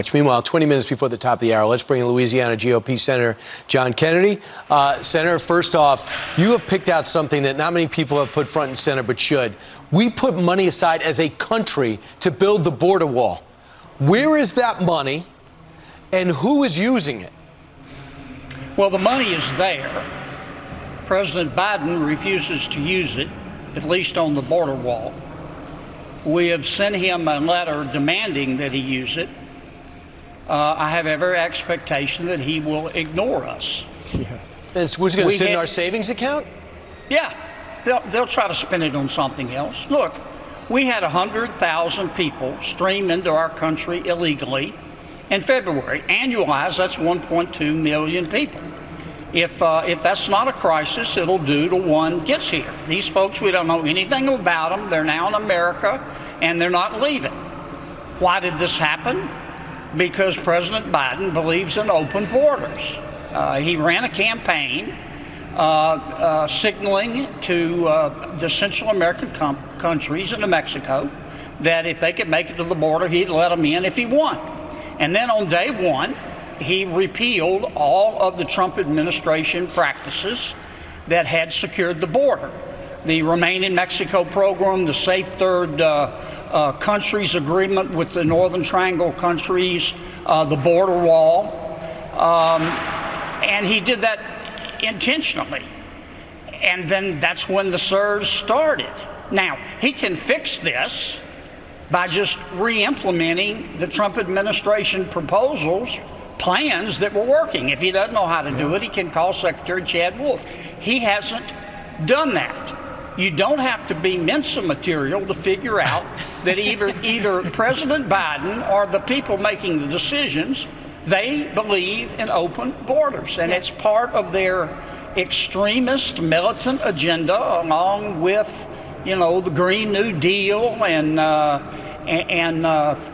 much. Meanwhile, 20 minutes before the top of the hour, let's bring in Louisiana GOP Senator John Kennedy. Senator, first off, you have picked out something that not many people have put front and center but should. We put money aside as a country to build the border wall. Where is that money, and who is using it? Well, the money is there. President Biden refuses to use it, at least on the border wall. We have sent him a letter demanding that he use it. I have every expectation that he will ignore us. Yeah. Was he going to sit in our savings account? Yeah, they'll try to spend it on something else. Look, we had 100,000 people stream into our country illegally in February. Annualized, that's 1.2 million people. If that's not a crisis, it'll do till one gets here. These folks, we don't know anything about them. They're now in America, and they're not leaving. Why did this happen? Because President Biden believes in open borders. He ran a campaign signaling to the Central American countries and to Mexico that if they could make it to the border, he'd let them in if he won. And then on day one, he repealed all of the Trump administration practices that had secured the border. The Remain in Mexico program, the Safe Third Countries Agreement with the Northern Triangle countries, the border wall. And he did that intentionally. And then that's when the CZAR started. Now, he can fix this by just re-implementing the Trump administration proposals, plans that were working. If he doesn't know how to do it, he can call Secretary Chad Wolf. He hasn't done that. You don't have to be Mensa material to figure out that either President Biden or the people making the decisions, they believe in open borders. And it's part of their extremist militant agenda, along with, you know, the Green New Deal and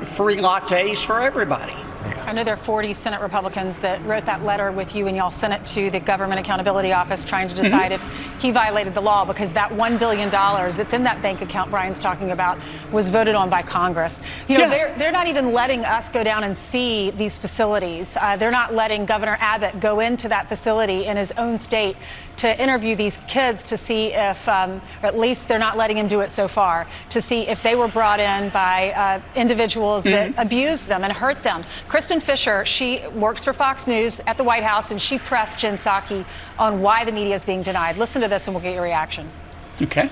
free lattes for everybody. I know there are 40 Senate Republicans that wrote that letter with you, and y'all sent it to the Government Accountability Office trying to decide if he violated the law, because that $1 billion that's in that bank account Brian's talking about was voted on by Congress. You know, they're not even letting us go down and see these facilities. They're not letting Governor Abbott go into that facility in his own state to interview these kids to see if, or at least they're not letting him do it so far, to see if they were brought in by individuals that abused them and hurt them. KRISTIN Fisher, she works for Fox News at the White House, and she pressed Jen Psaki on why the media is being denied. Listen to this and we'll get your reaction. Okay.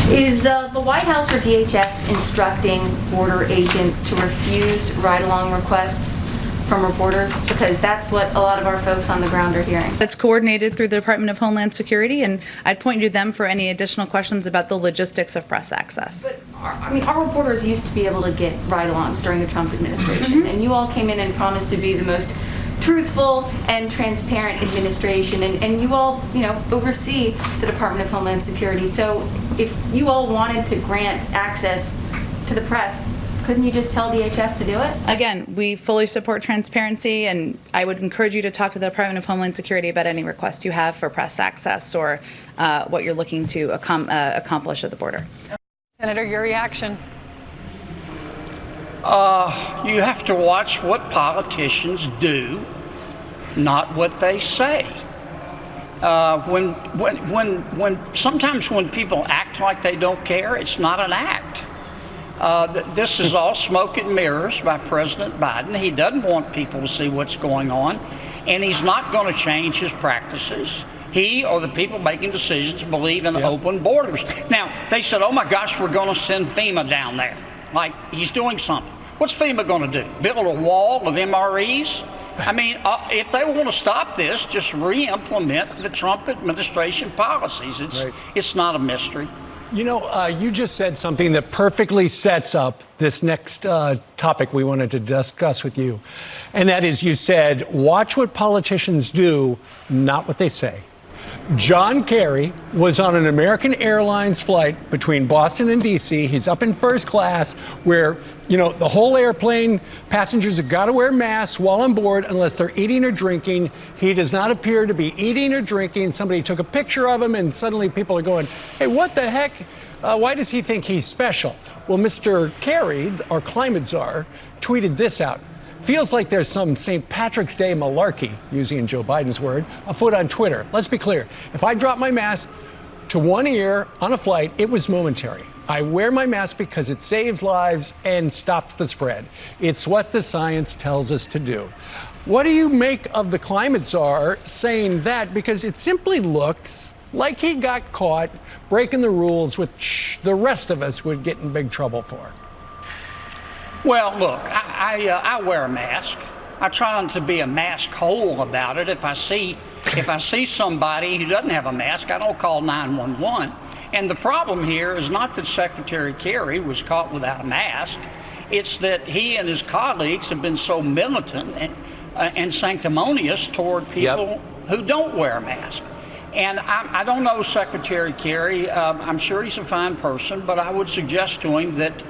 Is the White House or DHS instructing border agents to refuse ride-along requests from reporters? Because that's what a lot of our folks on the ground are hearing. It's coordinated through the Department of Homeland Security, and I'd point you to them for any additional questions about the logistics of press access. But our reporters used to be able to get ride-alongs during the Trump administration, and you all came in and promised to be the most truthful and transparent administration, and you all, you know, oversee the Department of Homeland Security. So if you all wanted to grant access to the press, couldn't you just tell DHS to do it? Again, we fully support transparency, and I would encourage you to talk to the Department of Homeland Security about any requests you have for press access or what you're looking to accomplish at the border. Senator, your reaction? You have to watch what politicians do, not what they say. Sometimes when people act like they don't care, it's not an act. This is all smoke and mirrors by President Biden. He doesn't want people to see what's going on, and he's not going to change his practices. He or the people making decisions believe in open borders. Now, they said, oh my gosh, we're going to send FEMA down there. Like he's doing something. What's FEMA going to do? Build a wall of MREs? I mean, if they want to stop this, just re-implement the Trump administration policies. It's not a mystery. You know, you just said something that perfectly sets up this next topic we wanted to discuss with you. And that is, you said, watch what politicians do, not what they say. John Kerry was on an American Airlines flight between Boston and D.C. He's up in first class where, you know, the whole airplane passengers have got to wear masks while on board unless they're eating or drinking. He does not appear to be eating or drinking. Somebody took a picture of him, and suddenly people are going, hey, what the heck? Why does he think he's special? Well, Mr. Kerry, our climate czar, tweeted this out. Feels like there's some St. Patrick's Day malarkey, using Joe Biden's word, afoot on Twitter. Let's be clear. If I drop my mask to one ear on a flight, it was momentary. I wear my mask because it saves lives and stops the spread. It's what the science tells us to do. What do you make of the climate czar saying that? Because it simply looks like he got caught breaking the rules, which the rest of us would get in big trouble for. Well, look, I wear a mask. I try not to be a mask hole about it. If I see somebody who doesn't have a mask, I don't call 911. And the problem here is not that Secretary Kerry was caught without a mask. It's that he and his colleagues have been so militant and sanctimonious toward people who don't wear a mask. And I don't know Secretary Kerry. I'm sure he's a fine person, but I would suggest to him that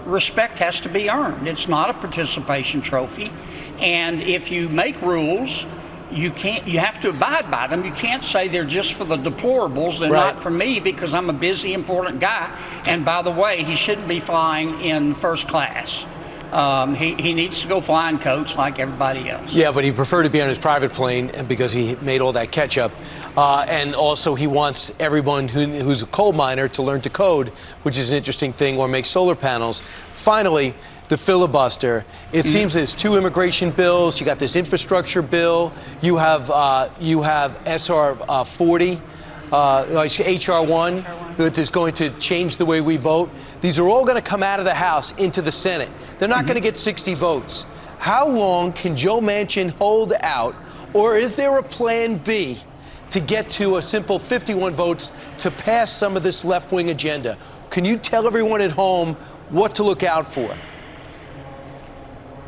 respect has to be earned. It's not a participation trophy. And if you make rules, you have to abide by them. You can't say they're just for the deplorables and not for me because I'm a busy, important guy. And by the way, he shouldn't be flying in first class. He needs to go flying coach like everybody else. Yeah, but he preferred to be on his private plane because he made all that catch up. And also he wants everyone who's a coal miner to learn to code, which is an interesting thing, or make solar panels. Finally, the filibuster. It seems there's two immigration bills. You got this infrastructure bill. You have SR 40, HR 1, that is going to change the way we vote. These are all going to come out of the House into the Senate. They're not going to get 60 votes. How long can Joe Manchin hold out, or is there a plan B to get to a simple 51 votes to pass some of this left-wing agenda? Can you tell everyone at home what to look out for?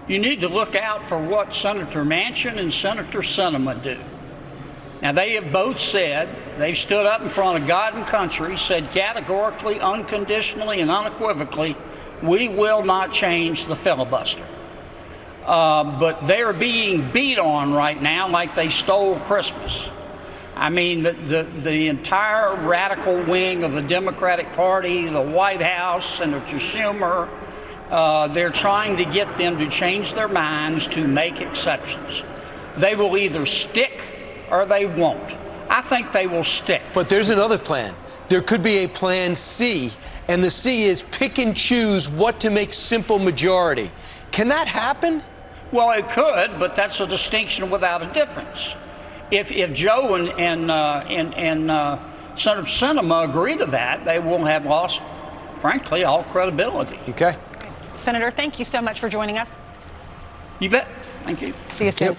You need to look out for what Senator Manchin and Senator Sinema do. Now, they have both said, they've stood up in front of God and country, said categorically, unconditionally, and unequivocally, we will not change the filibuster. But they're being beat on right now like they stole Christmas. I mean, the entire radical wing of the Democratic Party, the White House, Senator Schumer, they're trying to get them to change their minds to make exceptions. They will either stick or they won't. I think they will stick. But there's another plan. There could be a plan C, and the C is pick and choose what to make simple majority. Can that happen? Well, it could, but that's a distinction without a difference. If Joe and Senator Sinema agree to that, they will have lost, frankly, all credibility. Okay. Senator, thank you so much for joining us. You bet. Thank you. See you soon.